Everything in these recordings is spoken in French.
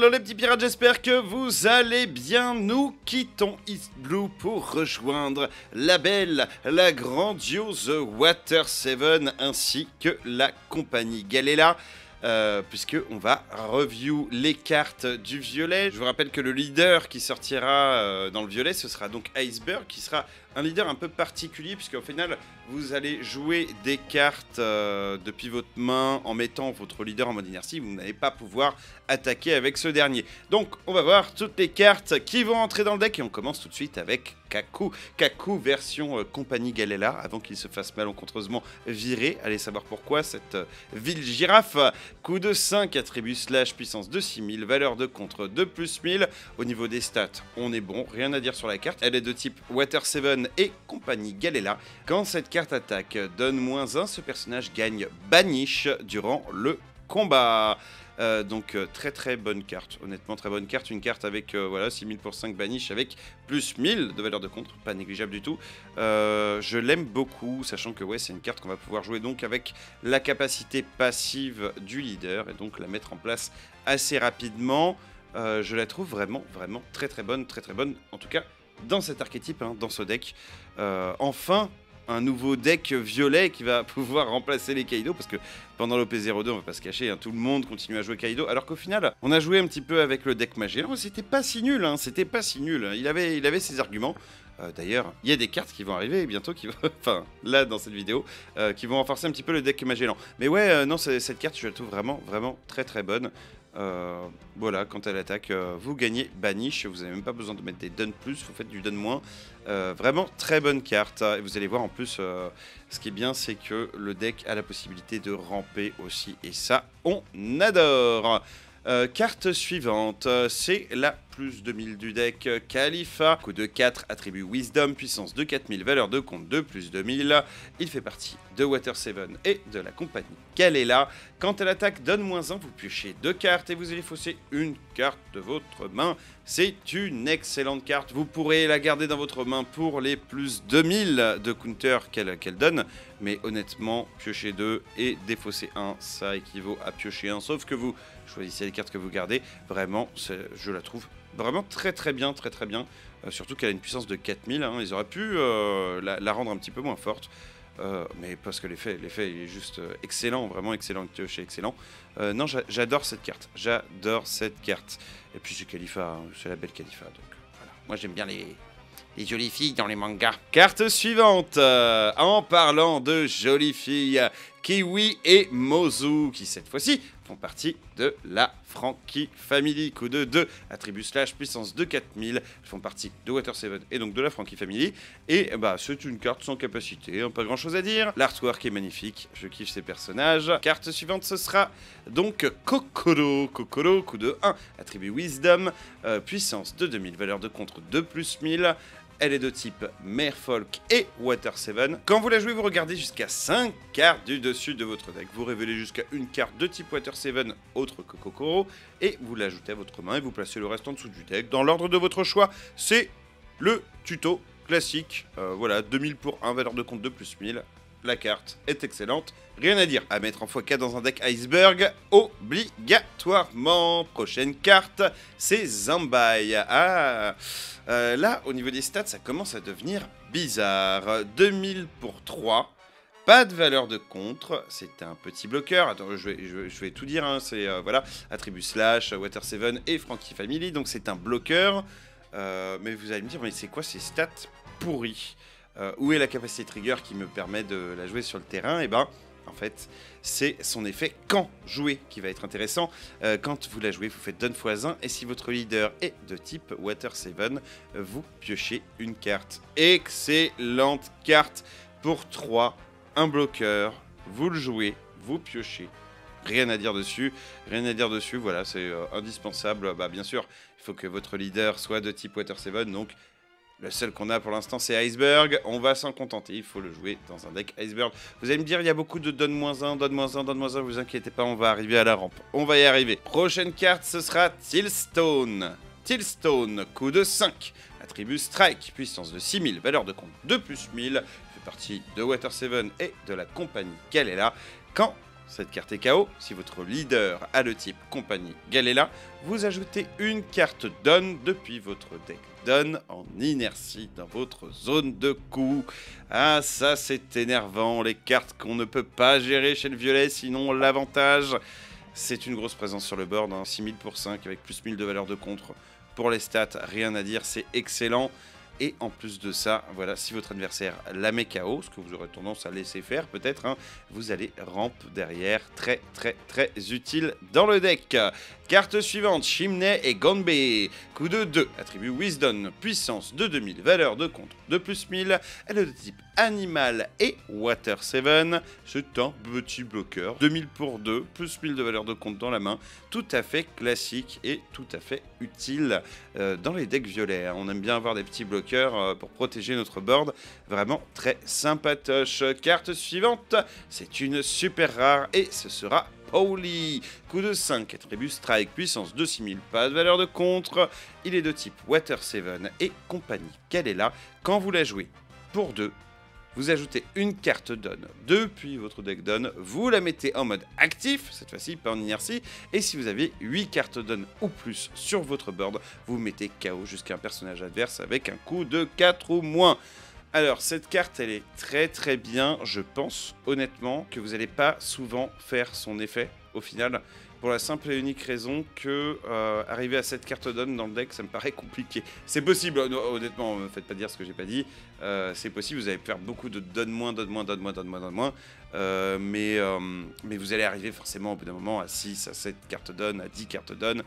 Hello les petits pirates, j'espère que vous allez bien. Nous quittons East Blue pour rejoindre la belle, la grandiose Water 7 ainsi que la compagnie Galela. Puisque on va review les cartes du violet. Je vous rappelle que le leader qui sortira dans le violet, ce sera donc Iceberg, qui sera un leader un peu particulier, puisqu'au final, vous allez jouer des cartes depuis votre main en mettant votre leader en mode inertie. Vous n'allez pas pouvoir attaquer avec ce dernier. Donc, on va voir toutes les cartes qui vont entrer dans le deck et on commence tout de suite avec Kaku. Kaku version compagnie Galela, avant qu'il se fasse malencontreusement virer. Allez savoir pourquoi, cette ville girafe. Coup de 5, attribut slash puissance de 6000, valeur de contre 2 plus 1000. Au niveau des stats, on est bon, rien à dire sur la carte. Elle est de type Water 7 et compagnie Galela. Quand cette carte attaque donne -1, ce personnage gagne Banish durant le combat. Donc très bonne carte, honnêtement très bonne carte, une carte avec voilà 6000 pour 5 Banish avec plus 1000 de valeur de contre, pas négligeable du tout. Je l'aime beaucoup, sachant que ouais, c'est une carte qu'on va pouvoir jouer donc avec la capacité passive du leader et donc la mettre en place assez rapidement. Je la trouve vraiment très bonne, en tout cas dans cet archétype, hein, dans ce deck. Enfin un nouveau deck violet qui va pouvoir remplacer les Kaido, parce que pendant l'OP02, on va pas se cacher, hein, tout le monde continue à jouer Kaido, alors qu'au final, on a joué un petit peu avec le deck Magellan, c'était pas si nul, hein, c'était pas si nul, il avait ses arguments. D'ailleurs, il y a des cartes qui vont arriver bientôt, qui vont, enfin, là, dans cette vidéo, qui vont renforcer un petit peu le deck Magellan. Mais ouais, non, cette carte, je la trouve vraiment très bonne. Voilà, quand elle attaque, vous gagnez Banish, vous n'avez même pas besoin de mettre des dun plus, vous faites du dun moins. Vraiment très bonne carte. Et vous allez voir en plus, ce qui est bien, c'est que le deck a la possibilité de ramper aussi, et ça, on adore. Carte suivante, c'est la plus 2000 du deck Khalifa. Coup de 4, attribut Wisdom, puissance de 4000, valeur de compte de plus 2000. Il fait partie de Water 7 et de la compagnie Galela. Quand elle attaque, donne -1, vous piochez 2 cartes et vous allez fausser une carte de votre main. C'est une excellente carte, vous pourrez la garder dans votre main pour les plus 2000 de counter qu'elle donne. Mais honnêtement, piocher 2 et défausser 1, ça équivaut à piocher 1, sauf que vous choisissez les cartes que vous gardez. Vraiment, je la trouve vraiment très bien. Surtout qu'elle a une puissance de 4000, hein. Ils auraient pu la rendre un petit peu moins forte. Mais parce que l'effet il est juste excellent, vraiment excellent, piocher excellent. Non, j'adore cette carte, Et puis c'est Khalifa, hein, c'est la belle Khalifa, donc voilà. Moi j'aime bien les jolies filles dans les mangas. Carte suivante, en parlant de jolies filles, Kiwi et Mozu, qui cette fois-ci font partie de la Frankie Family. Coup de 2, attribut slash puissance de 4000, ils font partie de Water 7 et donc de la Frankie Family. Et bah c'est une carte sans capacité, hein, pas grand chose à dire. L'artwork est magnifique, je kiffe ces personnages. Carte suivante, ce sera donc Kokoro. Kokoro, coup de 1, attribut Wisdom, puissance de 2000, valeur de contre 2 plus 1000. Elle est de type Merfolk et Water 7. Quand vous la jouez, vous regardez jusqu'à 5 cartes du dessus de votre deck. Vous révélez jusqu'à une carte de type Water 7 autre que Kokoro et vous l'ajoutez à votre main et vous placez le reste en dessous du deck. Dans l'ordre de votre choix, c'est le tuto classique. Voilà, 2000 pour 1, valeur de compte de plus 1000. La carte est excellente, rien à dire. À mettre en x4 dans un deck Iceberg, obligatoirement. Prochaine carte, c'est Zambai. Là, au niveau des stats, ça commence à devenir bizarre. 2000 pour 3, pas de valeur de contre, c'est un petit bloqueur. Attends, je vais tout dire, hein. C'est voilà, attribut slash, Water 7 et Frankie Family, donc c'est un bloqueur. Mais vous allez me dire, mais c'est quoi ces stats pourris? Où est la capacité trigger qui me permet de la jouer sur le terrain? Et ben, en fait, c'est son effet quand joué qui va être intéressant. Quand vous la jouez, vous faites dun x1 et si votre leader est de type Water 7, vous piochez une carte. Excellente carte pour 3, un bloqueur, vous le jouez, vous piochez. Rien à dire dessus, voilà, c'est indispensable. Bah, bien sûr, il faut que votre leader soit de type Water 7, donc le seul qu'on a pour l'instant, c'est Iceberg. On va s'en contenter. Il faut le jouer dans un deck Iceberg. Vous allez me dire, il y a beaucoup de dun -1, vous inquiétez pas, on va arriver à la rampe. On va y arriver. Prochaine carte, ce sera Tillstone. Tillstone, coup de 5. Attribut Strike, puissance de 6000, valeur de compte de plus 1000. Fait partie de Water 7 et de la compagnie Galela. Quand cette carte est KO, si votre leader a le type compagnie Galela, vous ajoutez une carte Don depuis votre deck Don en inertie dans votre zone de coup. Ah, ça c'est énervant, les cartes qu'on ne peut pas gérer chez le violet, sinon l'avantage, c'est une grosse présence sur le board, hein, 6000 pour 5 avec plus 1000 de valeur de contre. Pour les stats, rien à dire, c'est excellent. Et en plus de ça, voilà, si votre adversaire la met KO, ce que vous aurez tendance à laisser faire peut-être, hein, vous allez rampe derrière, très utile dans le deck. Carte suivante, Chimney et Gonbei. Coup de 2, attribut Wisdom, puissance de 2000, valeur de contre de plus 1000. Elle est de type animal et Water 7. C'est un petit bloqueur, 2000 pour 2, plus 1000 de valeur de contre dans la main. Tout à fait classique et tout à fait utile dans les decks violets. On aime bien avoir des petits bloqueurs pour protéger notre board. Vraiment très sympatoche. Carte suivante, c'est une super rare et ce sera Pauli. Coup de 5, attribut Strike, puissance de 6000, pas de valeur de contre. Il est de type Water 7 et compagnie Galela. Quand vous la jouez pour 2, vous ajoutez une carte Don depuis votre deck Don, vous la mettez en mode actif, cette fois-ci pas en inertie, et si vous avez 8 cartes Don ou plus sur votre board, vous mettez KO jusqu'à un personnage adverse avec un coup de 4 ou moins. Alors, cette carte, elle est très bien. Je pense, honnêtement, que vous n'allez pas souvent faire son effet, au final, pour la simple et unique raison que arriver à cette carte Don dans le deck, ça me paraît compliqué. C'est possible, honnêtement, ne me faites pas dire ce que j'ai pas dit. C'est possible, vous allez faire beaucoup de donne-moins, mais vous allez arriver forcément au bout d'un moment à 6, à 7 cartes Don, à 10 cartes Don.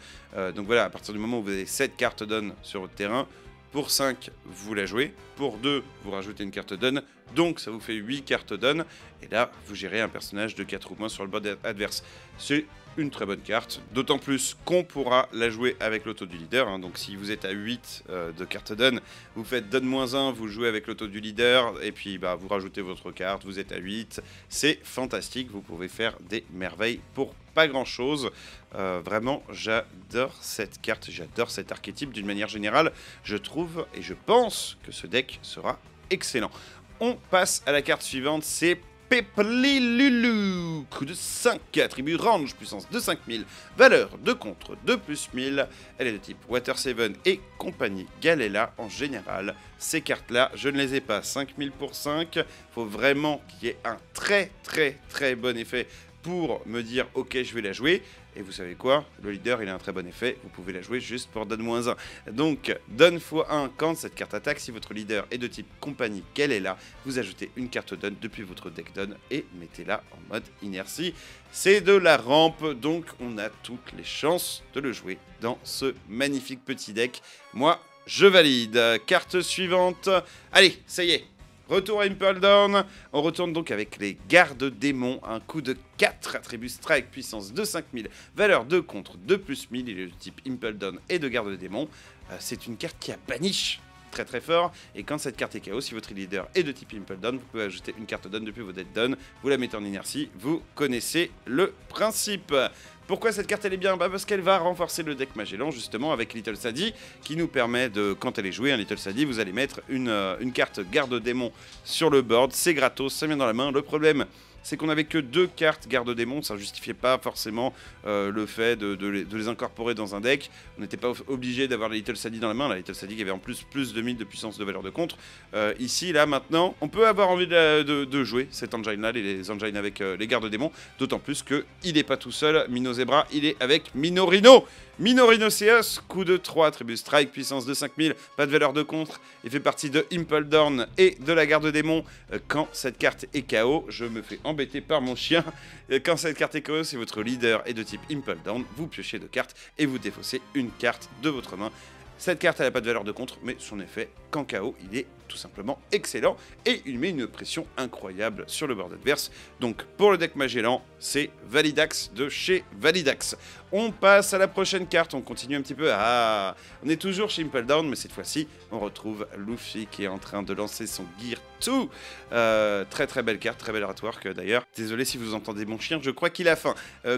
Donc voilà, à partir du moment où vous avez 7 cartes Don sur votre terrain, pour 5, vous la jouez. Pour 2, vous rajoutez une carte Don. Donc, ça vous fait 8 cartes Don. Et là, vous gérez un personnage de 4 ou moins sur le board adverse. C'est une très bonne carte. D'autant plus qu'on pourra la jouer avec l'auto du leader. Hein. Donc, si vous êtes à 8 de cartes Don, vous faites Don-1, vous jouez avec l'auto du leader. Et puis, vous rajoutez votre carte. Vous êtes à 8. C'est fantastique. Vous pouvez faire des merveilles pour pas grand chose. Vraiment, j'adore cette carte, j'adore cet archétype d'une manière générale. Je trouve et je pense que ce deck sera excellent. On passe à la carte suivante, c'est Peplilulu. Coup de 5, attribut range, puissance de 5000, valeur de contre de plus 1000. Elle est de type Water 7 et compagnie Galela en général. Ces cartes-là, je ne les ai pas 5000 pour 5. Il faut vraiment qu'il y ait un très bon effet pour me dire ok je vais la jouer. Et vous savez quoi, le leader il a un très bon effet, vous pouvez la jouer juste pour Don-1. Donc Don x1 quand cette carte attaque, si votre leader est de type compagnie Galela, vous ajoutez une carte Don depuis votre deck Don et mettez-la en mode inertie. C'est de la rampe, donc on a toutes les chances de le jouer dans ce magnifique petit deck. Moi je valide. Carte suivante, allez ça y est. Retour à Impel Down, on retourne donc avec les gardes démons, un coup de 4, attribut strike, puissance de 5000, valeur de contre de plus 1000, il est de type Impel Down et de garde démons. C'est une carte qui a banish très fort, et quand cette carte est KO, si votre leader est de type Impel Down, vous pouvez ajouter une carte Down depuis vos deck Down, vous la mettez en inertie, vous connaissez le principe. Pourquoi cette carte elle est bien? Parce qu'elle va renforcer le deck Magellan justement avec Little Sadie qui nous permet de, quand elle est jouée, un Little Sadie, vous allez mettre une carte garde démon sur le board, c'est gratos, ça vient dans la main. Le problème c'est qu'on n'avait que 2 cartes garde-démons, ça ne justifiait pas forcément le fait de les incorporer dans un deck. On n'était pas obligé d'avoir la Little Sadie dans la main, la Little Sadie qui avait en plus de 1000 de puissance de valeur de contre. Ici, là, maintenant, on peut avoir envie de jouer cet engine-là, les engines avec les garde-démons, d'autant plus qu'il n'est pas tout seul, Mino Zebra, il est avec Minorino. Minorinoceus, coup de 3, attribut strike, puissance de 5000, pas de valeur de contre, il fait partie de Impel Down et de la garde démon. Quand cette carte est KO, je me fais embêter par mon chien. Quand cette carte est KO, si votre leader est de type Impel Down, vous piochez 2 cartes et vous défaussez une carte de votre main. Cette carte elle n'a pas de valeur de contre, mais son effet, quand KO, il est tout simplement excellent et il met une pression incroyable sur le board adverse. Donc pour le deck Magellan, c'est Validax de chez Validax. On passe à la prochaine carte, on continue un petit peu. Ah, on est toujours chez Impel Down, mais cette fois-ci, on retrouve Luffy qui est en train de lancer son Gear 2. Très belle carte, très belle artwork d'ailleurs. Désolé si vous entendez mon chien, je crois qu'il a faim.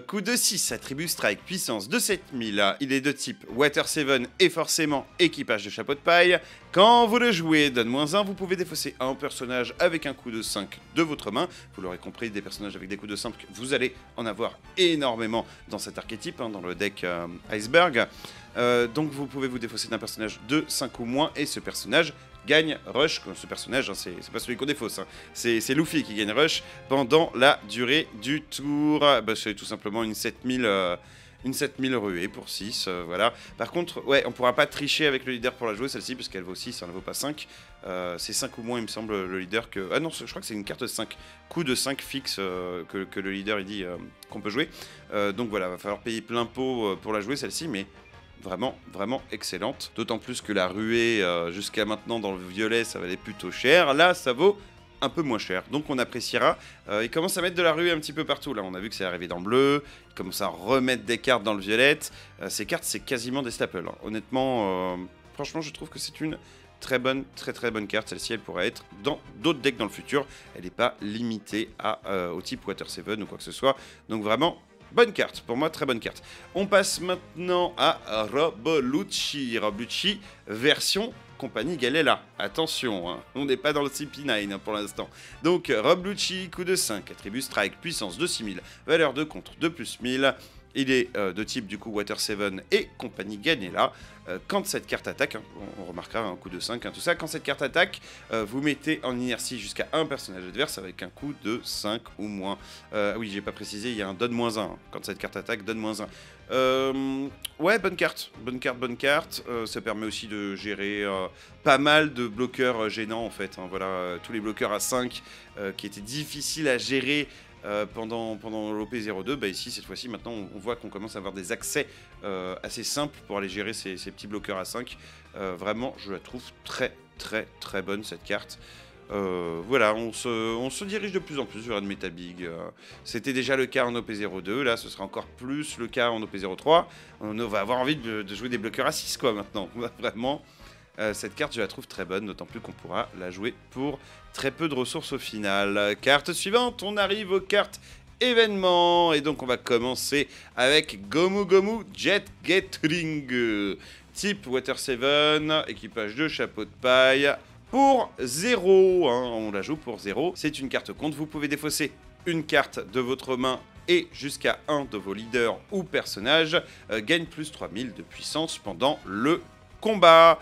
Coup de 6, attribut strike, puissance de 7000. Il est de type Water 7 et forcément équipage de chapeau de paille. Quand Quand vous le jouez, donne -1, vous pouvez défausser un personnage avec un coût de 5 de votre main. Vous l'aurez compris, des personnages avec des coups de 5, vous allez en avoir énormément dans cet archétype, hein, dans le deck Iceberg. Donc vous pouvez vous défausser d'un personnage de 5 ou moins, et ce personnage gagne Rush. Ce personnage, hein, c'est pas celui qu'on défausse, hein. C'est Luffy qui gagne Rush pendant la durée du tour. Bah, c'est tout simplement une 7000 ruée pour 6, voilà. Par contre, ouais, on pourra pas tricher avec le leader pour la jouer, celle-ci, parce qu'elle vaut 6, elle ne vaut pas 5. C'est 5 ou moins, il me semble, le leader que... Ah non, je crois que c'est une carte de 5, coup de 5 fixe que le leader, il dit qu'on peut jouer. Donc voilà, va falloir payer plein pot pour la jouer, celle-ci, mais... Vraiment, vraiment excellente. D'autant plus que la ruée, jusqu'à maintenant, dans le violet, ça valait plutôt cher. Là, ça vaut un peu moins cher. Donc on appréciera. Il commence à mettre de la ruée un petit peu partout. Là, on a vu que c'est arrivé dans le bleu. Il commence à remettre des cartes dans le violet. Ces cartes, c'est quasiment des staples, hein. Honnêtement, franchement, je trouve que c'est une très très bonne carte. Celle-ci, elle pourrait être dans d'autres decks dans le futur. Elle n'est pas limitée au type Water 7 ou quoi que ce soit. Donc vraiment... bonne carte, pour moi très bonne carte. On passe maintenant à Roblucci. Roblucci version compagnie Galela. Attention, hein, on n'est pas dans le CP9 hein, pour l'instant. Donc Roblucci, coup de 5, attribut strike, puissance de 6000, valeur de contre de plus 1000. Il est de type du coup Water 7 et compagnie Galela. Quand cette carte attaque, hein, on remarquera un coup de 5, hein, tout ça, quand cette carte attaque, vous mettez en inertie jusqu'à un personnage adverse avec un coup de 5 ou moins. Oui, j'ai pas précisé, il y a un donne -1. Hein, quand cette carte attaque, donne -1. Ouais, bonne carte. Ça permet aussi de gérer pas mal de bloqueurs gênants en fait. Hein, voilà, tous les bloqueurs à 5 qui étaient difficiles à gérer pendant l'OP02, bah ici, cette fois-ci, maintenant, on voit qu'on commence à avoir des accès assez simples pour aller gérer ces petits bloqueurs à 5. Vraiment, je la trouve très bonne, cette carte. Voilà, on se dirige de plus en plus vers une méta big. C'était déjà le cas en OP02, là, ce sera encore plus le cas en OP03. On va avoir envie de jouer des bloqueurs à 6, quoi, maintenant. Vraiment... cette carte, je la trouve très bonne, d'autant plus qu'on pourra la jouer pour très peu de ressources au final. Carte suivante, on arrive aux cartes événements. Et donc, on va commencer avec Gomu Gomu Jet Gatling. Type Water 7, équipage de chapeau de paille. Pour 0, hein, on la joue pour 0. C'est une carte compte, vous pouvez défausser une carte de votre main et jusqu'à un de vos leaders ou personnages gagne plus 3000 de puissance pendant le combat.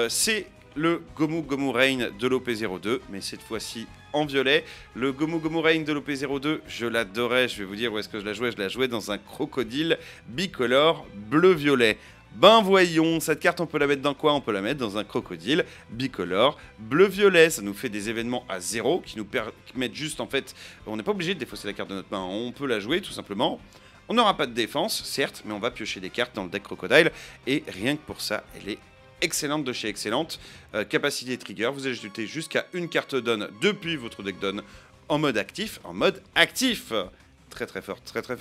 C'est le Gomu Gomu Rain de l'OP02, mais cette fois-ci en violet. Le Gomu Gomu Rain de l'OP02, je l'adorais, je vais vous dire où est-ce que je la jouais dans un crocodile bicolore bleu-violet. Ben voyons, cette carte on peut la mettre dans quoi? On peut la mettre dans un crocodile bicolore bleu-violet. Ça nous fait des événements à 0 qui nous permettent juste en fait, on n'est pas obligé de défausser la carte de notre main, on peut la jouer tout simplement. On n'aura pas de défense, certes, mais on va piocher des cartes dans le deck crocodile et rien que pour ça, elle est excellente de chez excellente. Capacité trigger, vous ajoutez jusqu'à une carte donne depuis votre deck donne en mode actif. Très fort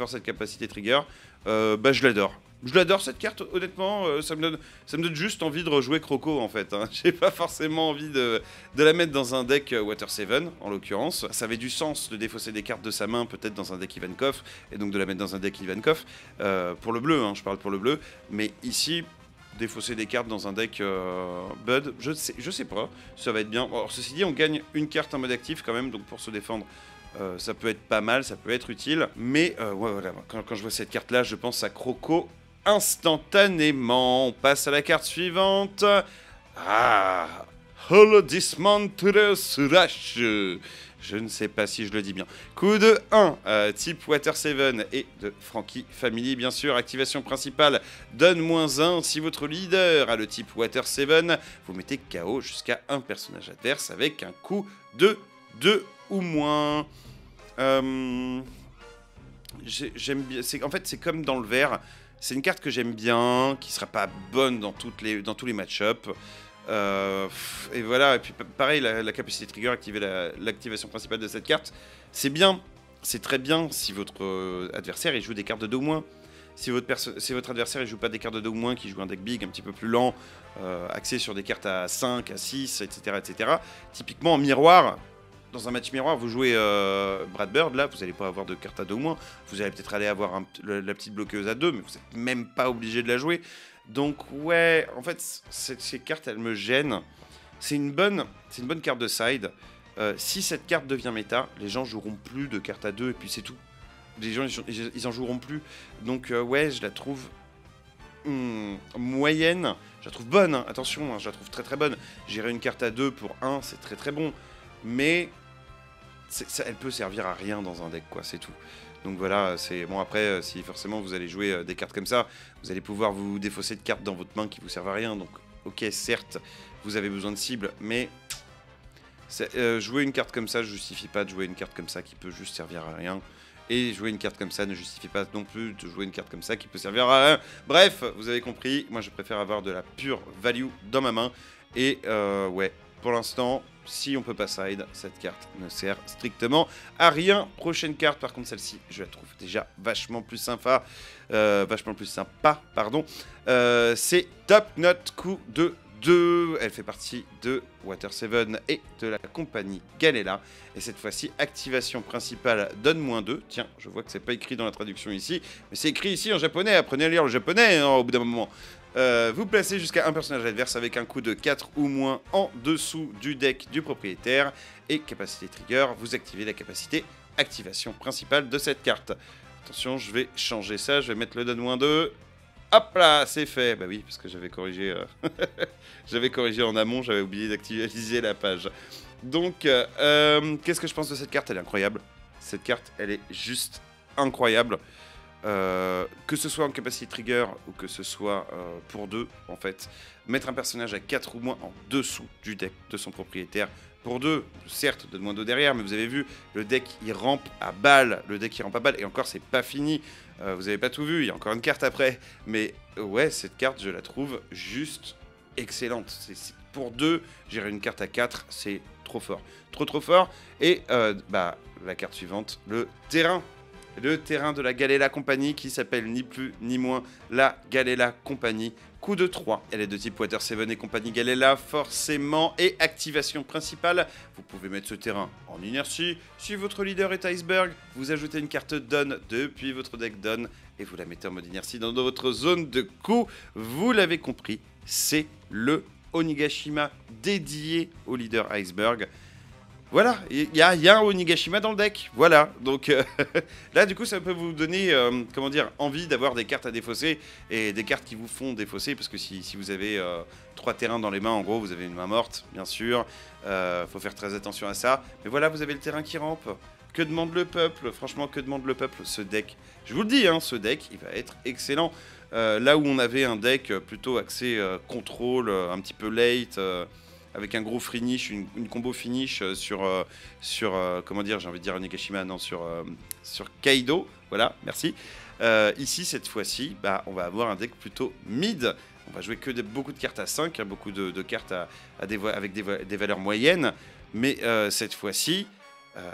cette capacité trigger. Bah je l'adore. Je l'adore cette carte, honnêtement, ça me donne juste envie de rejouer Croco en fait. Hein. J'ai pas forcément envie de la mettre dans un deck Water 7 en l'occurrence. Ça avait du sens de défausser des cartes de sa main peut-être dans un deck Ivankov et donc de la mettre dans un deck Ivankov. Pour le bleu, hein, je parle pour le bleu. Mais ici, défausser des cartes dans un deck Bud, je sais pas, ça va être bien. Alors ceci dit, on gagne une carte en mode actif quand même, donc pour se défendre. Ça peut être pas mal, ça peut être utile. Mais ouais, voilà, quand je vois cette carte-là, je pense à Croco instantanément. On passe à la carte suivante. Ah, Holodismantrus Rush. Je ne sais pas si je le dis bien. Coup de 1, type Water 7 et de Frankie Family, bien sûr. Activation principale, donne -1. Si votre leader a le type Water 7, vous mettez KO jusqu'à un personnage adverse avec un coup de 2 ou moins. J'aime bien. En fait, c'est comme dans le vert. C'est une carte que j'aime bien, qui sera pas bonne dans tous les match-ups. Et voilà, et puis pareil, la capacité trigger, activer l'activation principale de cette carte, c'est bien, c'est très bien si votre adversaire il joue des cartes de 2 ou moins. Si votre adversaire il joue pas des cartes de 2 ou moins, qui joue un deck big un petit peu plus lent, axé sur des cartes à 5, à 6, etc. Typiquement en miroir, dans un match miroir, vous jouez Brad Bird, là, vous n'allez pas avoir de carte à 2 ou moins. Vous allez peut-être aller avoir la petite bloqueuse à 2, mais vous n'êtes même pas obligé de la jouer. Donc ouais, en fait, ces cartes, elles me gênent. c'est une bonne carte de side. Si cette carte devient méta, les gens joueront plus de cartes à 2 et puis c'est tout. Les gens, ils en joueront plus. Donc ouais, je la trouve moyenne. Je la trouve bonne, hein. Attention, hein, je la trouve très très bonne. Gérer une carte à 2 pour 1, c'est très très bon. Mais elle peut servir à rien dans un deck, quoi, c'est tout. Donc voilà, c'est bon. Après, si forcément vous allez jouer des cartes comme ça, vous allez pouvoir vous défausser de cartes dans votre main qui vous servent à rien. Donc ok, certes, vous avez besoin de cibles, mais jouer une carte comme ça ne justifie pas de jouer une carte comme ça qui peut juste servir à rien. Et jouer une carte comme ça ne justifie pas non plus de jouer une carte comme ça qui peut servir à rien. Bref, vous avez compris, moi je préfère avoir de la pure value dans ma main. Et ouais, pour l'instant, si on peut pas side, cette carte ne sert strictement à rien. Prochaine carte, par contre celle-ci, je la trouve déjà vachement plus sympa. Pardon. C'est Top Knot coup de 2. Elle fait partie de Water 7 et de la compagnie Galela. Et cette fois-ci, activation principale donne -2. Tiens, je vois que c'est pas écrit dans la traduction ici, mais c'est écrit ici en japonais. Apprenez à lire le japonais, hein, au bout d'un moment. Vous placez jusqu'à un personnage adverse avec un coût de 4 ou moins en dessous du deck du propriétaire. Et capacité trigger, vous activez la capacité activation principale de cette carte. Attention, je vais changer ça, je vais mettre le donne -2. Hop là, c'est fait. Bah oui, parce que j'avais corrigé, j'avais corrigé en amont, j'avais oublié d'actualiser la page. Donc, qu'est-ce que je pense de cette carte? Elle est incroyable. Cette carte, elle est juste incroyable. Que ce soit en capacité trigger ou que ce soit pour 2, en fait. Mettre un personnage à 4 ou moins en dessous du deck de son propriétaire. Pour 2, certes, donne -2 derrière, mais vous avez vu, le deck il rampe à balle. Le deck il rampe à balle, et encore, c'est pas fini. Vous avez pas tout vu, il y a encore une carte après. Mais ouais, cette carte, je la trouve juste excellente. Pour 2, gérer une carte à 4, c'est trop fort. Trop fort. Et bah, la carte suivante, le terrain. Le terrain de la Galela Company qui s'appelle ni plus ni moins la Galela Company. Coup de 3, elle est de type Water 7 et compagnie Galela, forcément. Et activation principale, vous pouvez mettre ce terrain en inertie. Si votre leader est Iceberg, vous ajoutez une carte Dawn depuis votre deck Dawn et vous la mettez en mode inertie dans votre zone de coup. Vous l'avez compris, c'est le Onigashima dédié au leader Iceberg. Voilà, il y a un Onigashima dans le deck, voilà, donc là du coup ça peut vous donner, comment dire, envie d'avoir des cartes à défausser et des cartes qui vous font défausser, parce que si vous avez 3 terrains dans les mains, en gros vous avez une main morte, bien sûr, faut faire très attention à ça, mais voilà, vous avez le terrain qui rampe. Que demande le peuple? Franchement, que demande le peuple? Ce deck, je vous le dis, hein, ce deck, il va être excellent. Là où on avait un deck plutôt axé contrôle, un petit peu late, avec un gros finish, une combo finish sur comment dire, j'ai envie de dire Onigashima, non, sur Kaido, voilà, merci. Ici, cette fois-ci, bah, on va avoir un deck plutôt mid. On va jouer que beaucoup de cartes à 5, hein, beaucoup de cartes avec des valeurs moyennes, mais cette fois-ci,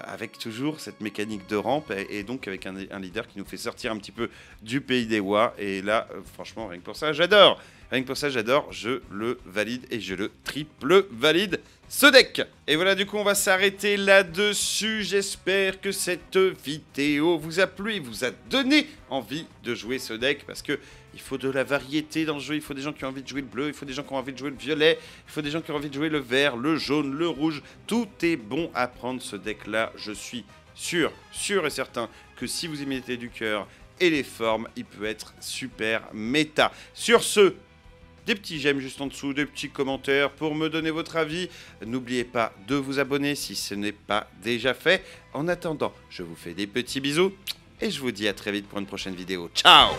avec toujours cette mécanique de rampe et donc avec un leader qui nous fait sortir un petit peu du pays des Wa. Et là, franchement, rien que pour ça, j'adore. Rien que pour ça, j'adore. Je le valide et je le triple valide ce deck. Et voilà, du coup, on va s'arrêter là-dessus. J'espère que cette vidéo vous a plu et vous a donné envie de jouer ce deck, parce que il faut de la variété dans le jeu. Il faut des gens qui ont envie de jouer le bleu, il faut des gens qui ont envie de jouer le violet, il faut des gens qui ont envie de jouer le vert, le jaune, le rouge. Tout est bon à prendre ce deck-là. Je suis sûr et certain que si vous y mettez du cœur et les formes, il peut être super méta. Sur ce, des petits j'aime juste en dessous, des petits commentaires pour me donner votre avis. N'oubliez pas de vous abonner si ce n'est pas déjà fait. En attendant, je vous fais des petits bisous et je vous dis à très vite pour une prochaine vidéo. Ciao!